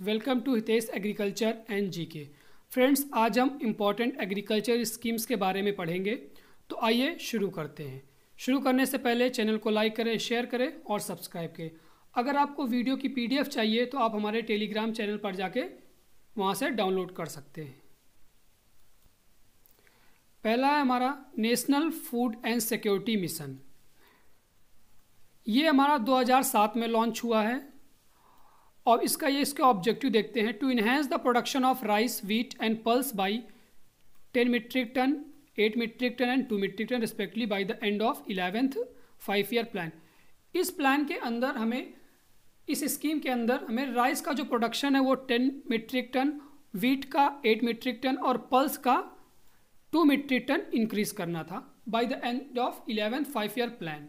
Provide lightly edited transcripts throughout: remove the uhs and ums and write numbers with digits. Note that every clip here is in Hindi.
Welcome to Hitesh agriculture and GK. Friends, आज हम इम्पॉर्टेंट एग्रीकल्चर स्कीम्स के बारे में पढ़ेंगे। तो आइए शुरू करते हैं। शुरू करने से पहले चैनल को लाइक करें, शेयर करें और सब्सक्राइब करें। अगर आपको वीडियो की पीडीएफ चाहिए तो आप हमारे टेलीग्राम चैनल पर जाके वहाँ से डाउनलोड कर सकते हैं। पहला है हमारा national food and security mission. ये हमारा 2007 में लॉन्च हुआ है और इसके ऑब्जेक्टिव देखते हैं। To enhance the production of rice, wheat and pulse by 10 metric ton, 8 metric ton and 2 metric ton respectively by the end of 11th 5-year plan. इस प्लान के अंदर इस स्कीम के अंदर हमें राइस का जो प्रोडक्शन है वो 10 मीट्रिक टन, व्हीट का 8 मीट्रिक टन और पल्स का 2 मीट्रिक टन इंक्रीज करना था by the end of 11th 5-year plan.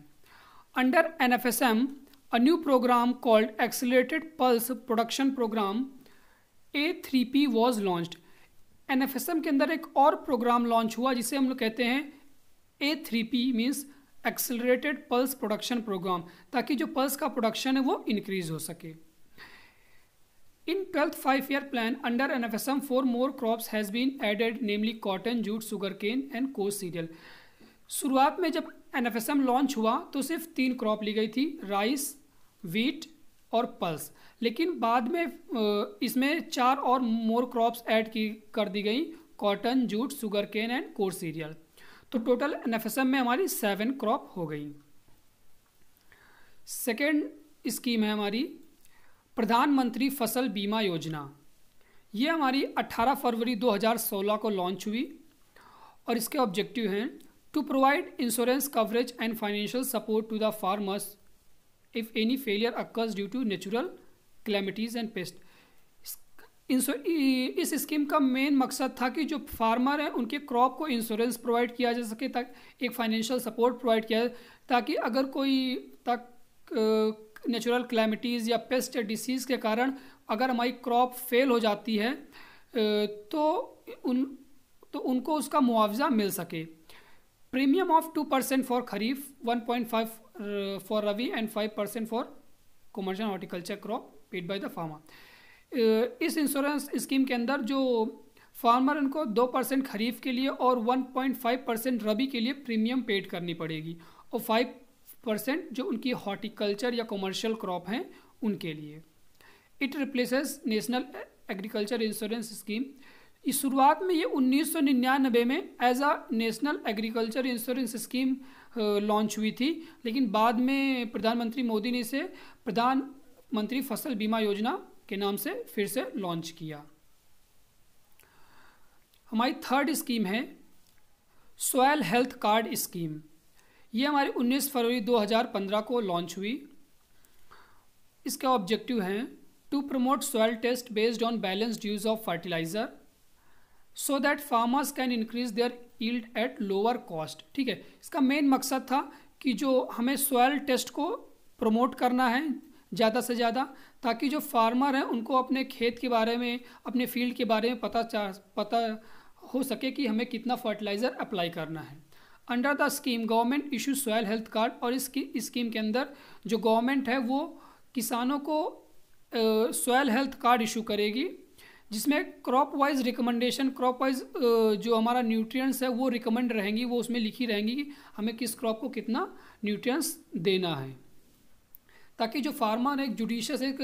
Under NFSM, a new program called Accelerated Pulse Production Program A3P was launched. NFSM के अंदर एक और प्रोग्राम लॉन्च हुआ जिसे हम लोग कहते हैं A3P means Accelerated Pulse Production Program, ताकि जो पल्स का प्रोडक्शन है वो इंक्रीज हो सके। In 12th 5-year plan under NFSM 4 more crops has been added, namely cotton, jute, sugarcane and coarse cereal. शुरुआत में जब NFSM लॉन्च हुआ तो सिर्फ 3 क्रॉप ली गई थी, राइस, व्हीट और पल्स। लेकिन बाद में इसमें 4 और मोर क्रॉप्स ऐड कर दी गई, cotton, jute, sugar cane and coarse cereal. तो टोटल NFSM में हमारी 7 क्रॉप हो गई। सेकेंड स्कीम है हमारी प्रधानमंत्री फसल बीमा योजना। ये हमारी 18 फरवरी 2016 को लॉन्च हुई और इसके ऑब्जेक्टिव हैं to provide insurance coverage and financial support to the farmers if any failure occurs due to natural calamities and pests. इस स्कीम का मेन मकसद था कि जो फार्मर हैं उनके क्रॉप को इंश्योरेंस प्रोवाइड किया जा सके, ताकि एक फाइनेंशियल सपोर्ट प्रोवाइड किया जाए, ताकि अगर कोई नेचुरल क्लैमिटीज़ या पेस्ट या डिसीज़ के कारण अगर हमारी क्रॉप फेल हो जाती है तो उनको उसका मुआवजा मिल सके। Premium of 2% for kharif, 1.5 for Rabi and 5% for commercial horticulture crop paid by the farmer. इस इंश्योरेंस स्कीम के अंदर जो फार्मर उनको 2% खरीफ के लिए और 1.5% रबी के लिए प्रीमियम पेड करनी पड़ेगी और 5% जो उनकी हॉर्टिकल्चर या कॉमर्शियल क्रॉप हैं उनके लिए। It replaces national agriculture insurance scheme. इस शुरुआत में ये 1999 में as a national agriculture insurance scheme launch हुई थी, लेकिन बाद में प्रधानमंत्री मोदी ने इसे प्रधानमंत्री फसल बीमा योजना के नाम से फिर से लॉन्च किया। हमारी थर्ड स्कीम है सॉयल हेल्थ कार्ड स्कीम। ये हमारी 19 फरवरी 2015 को लॉन्च हुई। इसके ऑब्जेक्टिव हैं to promote soil test based on balanced use of fertiliser so that farmers can increase their yield at lower cost. ठीक है, इसका मेन मकसद था कि जो हमें सॉयल टेस्ट को प्रमोट करना है ज़्यादा से ज़्यादा, ताकि जो फार्मर हैं उनको अपने खेत के बारे में, अपने फील्ड के बारे में पता हो सके कि हमें कितना फर्टिलाइज़र अप्लाई करना है। Under the scheme government issue soil health card, और इसकी स्कीम के अंदर जो गवर्नमेंट है वो किसानों को सॉयल हेल्थ कार्ड इशू करेगी, जिसमें crop wise recommendation, crop wise जो हमारा न्यूट्रिएंट्स है वो रिकमेंड रहेंगी, वो उसमें लिखी रहेंगी कि हमें किस क्रॉप को कितना न्यूट्रिएंट्स देना है, ताकि जो फार्मर एक जुडिशियस एक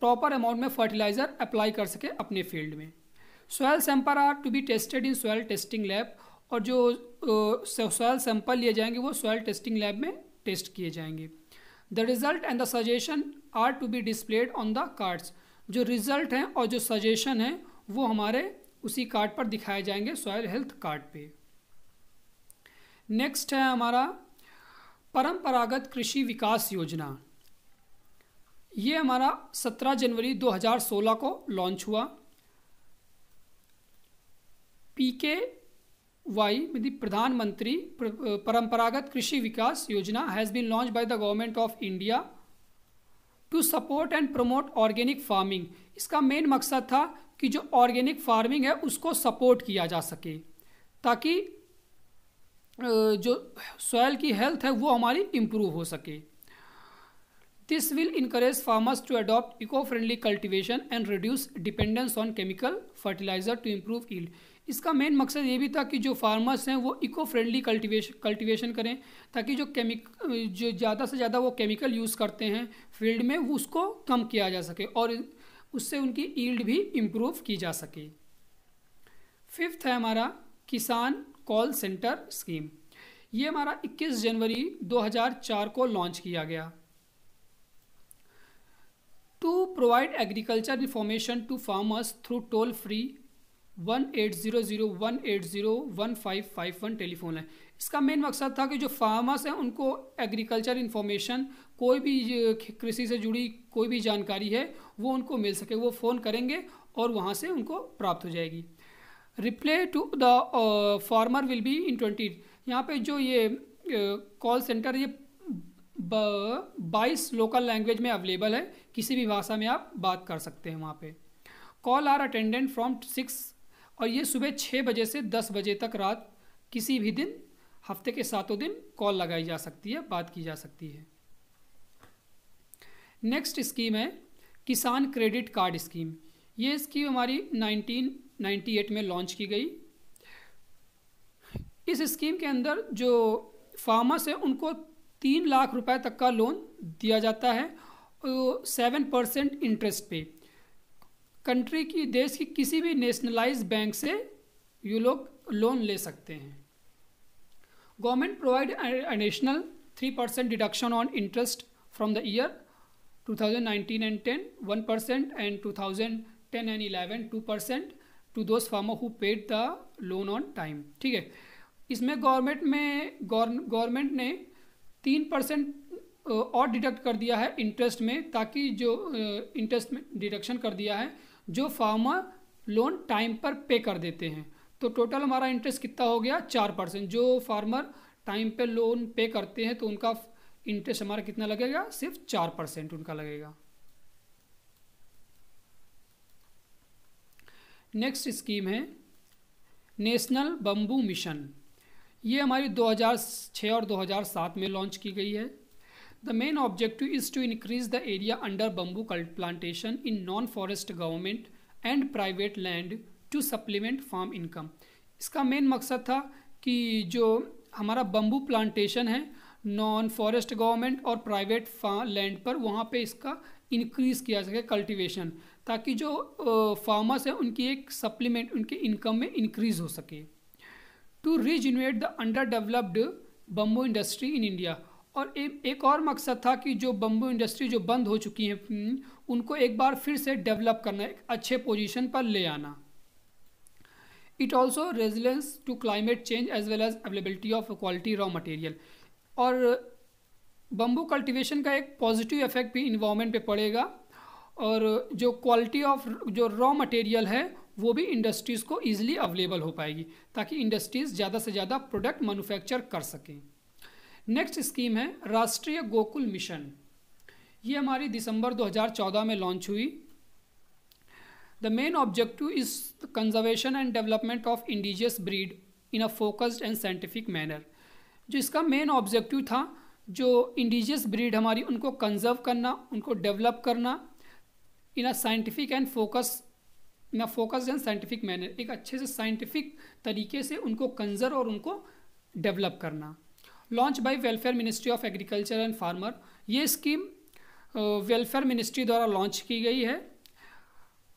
प्रॉपर अमाउंट में फर्टिलाइज़र अप्लाई कर सके अपने फील्ड में। Soil sample are to be tested in soil testing lab, और जो सॉयल सैंपल लिए जाएंगे वो सॉयल टेस्टिंग लैब में टेस्ट किए जाएंगे। The result and the suggestion are to be displayed on the cards. जो रिजल्ट हैं और जो सजेशन है वो हमारे उसी कार्ड पर दिखाए जाएंगे, सॉयल हेल्थ कार्ड पे। नेक्स्ट है हमारा परंपरागत कृषि विकास योजना। ये हमारा 17 जनवरी 2016 को लॉन्च हुआ। PKY प्रधानमंत्री परंपरागत Krishi Vikas Yojana has been launch by the government of India to support and promote organic farming. इसका मेन मकसद था कि जो ऑर्गेनिक फार्मिंग है उसको सपोर्ट किया जा सके, ताकि जो सॉयल की हेल्थ है वो हमारी इम्प्रूव हो सके। This will encourage farmers to adopt eco friendly cultivation and reduce dependence on chemical fertiliser to improve yield. इसका मेन मकसद ये भी था कि जो फार्मर्स हैं वो इको फ्रेंडली कल्टिवेशन करें, ताकि जो ज़्यादा से ज़्यादा वो केमिकल यूज़ करते हैं फील्ड में उसको कम किया जा सके और उससे उनकी यील्ड भी इम्प्रूव की जा सके। फिफ्थ है हमारा किसान कॉल सेंटर स्कीम। ये हमारा 21 जनवरी 2004 को लॉन्च किया गया। To provide agriculture information to farmers through toll free 1800-180-1551 telephone है। इसका मेन मकसद था कि जो फार्मर्स हैं उनको एग्रीकल्चर इंफॉर्मेशन, कोई भी कृषि से जुड़ी कोई भी जानकारी है वो उनको मिल सके, वो फ़ोन करेंगे और वहाँ से उनको प्राप्त हो जाएगी। Reply to the farmer will be in 20। यहाँ पे जो ये कॉल सेंटर ये 22 लोकल लैंग्वेज में अवेलेबल है, किसी भी भाषा में आप बात कर सकते हैं वहाँ पे। कॉल आर अटेंडेंट फ्रॉम 6 और ये सुबह 6 बजे से 10 बजे तक रात किसी भी दिन हफ्ते के 7 दिन कॉल लगाई जा सकती है, बात की जा सकती है। नेक्स्ट स्कीम है किसान क्रेडिट कार्ड स्कीम। ये स्कीम हमारी 1998 में लॉन्च की गई। इस स्कीम के अंदर जो फार्मर्स है उनको 3 लाख रुपए तक का लोन दिया जाता है 7% इंटरेस्ट पे। कंट्री की, देश की किसी भी नेशनलाइज बैंक से ये लोग लोन ले सकते हैं। Government provide additional 3% deduction on interest from the year 2019 and 10 1% and 2010 and 11 2% to those farmer who paid the loan on time. ठीक है, इसमें गवर्नमेंट ने 3% और डिडक्ट कर दिया है इंटरेस्ट में, ताकि जो इंटरेस्ट में डिडक्शन कर दिया है जो फार्मर लोन टाइम पर पे कर देते हैं। तो टोटल हमारा इंटरेस्ट कितना हो गया 4%। जो फार्मर टाइम पे लोन पे करते हैं तो उनका इंटरेस्ट हमारा कितना लगेगा, सिर्फ 4% उनका लगेगा। नेक्स्ट स्कीम है नेशनल बम्बू मिशन। ये हमारी 2006 और 2007 में लॉन्च की गई है। The main objective is to increase the area under bamboo plantation in non forest government and private land to supplement farm income. इसका मेन मकसद था कि जो हमारा बम्बू प्लांटेशन है नॉन फॉरेस्ट गवर्नमेंट और प्राइवेट लैंड पर, वहाँ पे इसका इंक्रीज़ किया सके कल्टीवेशन, ताकि जो फार्मर्स हैं उनकी एक सप्लीमेंट उनके इनकम में इंक्रीज़ हो सके। To regenerate the under developed bamboo industry in India. और एक और मकसद था कि जो बम्बू इंडस्ट्री जो बंद हो चुकी हैं उनको एक बार फिर से डेवलप करना, एक अच्छे पोजीशन पर ले आना। It also resilience to climate change as well as availability of quality raw material. और बम्बू कल्टीवेशन का एक पॉजिटिव इफेक्ट भी इन्वायरमेंट पे पड़ेगा और जो क्वालिटी ऑफ जो रॉ मटेरियल है वो भी इंडस्ट्रीज़ को ईजिली अवेलेबल हो पाएगी, ताकि इंडस्ट्रीज़ ज़्यादा से ज़्यादा प्रोडक्ट मैन्युफैक्चर कर सकें। नेक्स्ट स्कीम है राष्ट्रीय गोकुल मिशन। ये हमारी दिसंबर 2014 में लॉन्च हुई। The main objective is conservation and development of indigenous breed in a focused and scientific manner. जो इसका मेन ऑब्जेक्टिव था, जो इंडिजियस ब्रीड हमारी उनको कंजर्व करना, उनको डेवलप करना in a scientific and focused and scientific manner, एक अच्छे से साइंटिफिक तरीके से उनको कंजर्व और उनको डेवलप करना। Launch by welfare ministry of agriculture and farmer. ये स्कीम वेलफेयर मिनिस्ट्री द्वारा लॉन्च की गई है।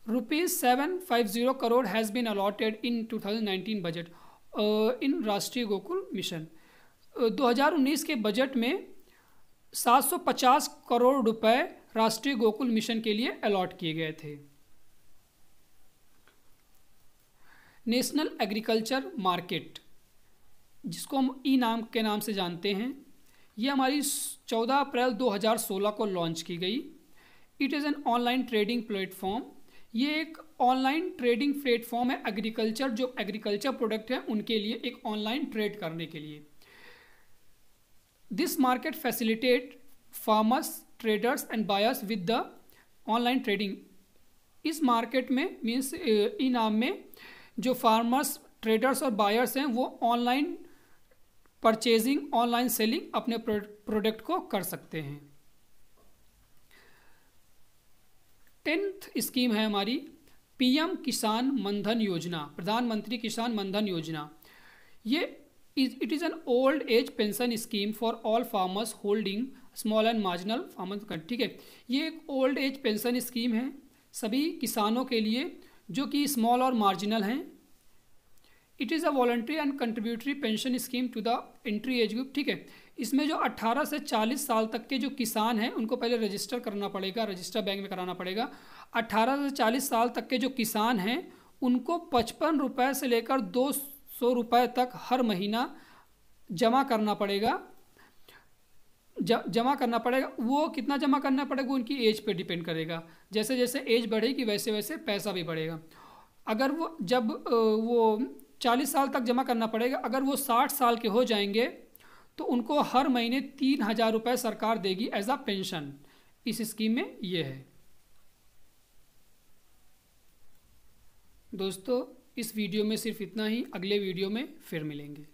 ₹750 crore has been allotted in 2019 budget in Rashtriya Gokul mission. 2019 के बजट में 750 करोड़ रुपए राष्ट्रीय गोकुल मिशन के लिए अलॉट किए गए थे। नेशनल एग्रीकल्चर मार्केट, जिसको हम ई नाम के नाम से जानते हैं, ये हमारी 14 अप्रैल 2016 को लॉन्च की गई। It is an online trading platform. ये एक ऑनलाइन ट्रेडिंग प्लेटफॉर्म है एग्रीकल्चर, जो एग्रीकल्चर प्रोडक्ट है उनके लिए एक ऑनलाइन ट्रेड करने के लिए। This market facilitate farmers, traders and buyers with the online trading. इस मार्केट में मीन्स ई नाम में जो फार्मर्स, ट्रेडर्स और बायर्स हैं वो ऑनलाइन परचेजिंग, ऑनलाइन सेलिंग अपने प्रोडक्ट को कर सकते हैं। 10th स्कीम है हमारी पीएम किसान मनधन योजना, प्रधानमंत्री किसान मनधन योजना। ये it is an old age pension scheme for all farmers holding small and marginal farmers. ठीक है, ये एक ओल्ड एज पेंशन स्कीम है सभी किसानों के लिए जो कि स्मॉल और मार्जिनल हैं। It is a voluntary and contributory pension scheme to the entry age group. ठीक है, इसमें जो 18 से 40 साल तक के जो किसान हैं उनको पहले रजिस्टर करना पड़ेगा, रजिस्टर बैंक में कराना पड़ेगा। 18 से 40 साल तक के जो किसान हैं उनको 55 रुपये से लेकर 200 रुपये तक हर महीना जमा करना पड़ेगा। जमा करना पड़ेगा, वो कितना जमा करना पड़ेगा वो उनकी एज पे डिपेंड करेगा। जैसे जैसे एज बढ़ेगी वैसे वैसे पैसा भी बढ़ेगा। अगर वो जब वो 40 साल तक जमा करना पड़ेगा, अगर वो 60 साल के हो जाएंगे तो उनको हर महीने 3000 रुपये सरकार देगी एज अ पेंशन। इस स्कीम में ये है। दोस्तों इस वीडियो में सिर्फ इतना ही, अगले वीडियो में फिर मिलेंगे।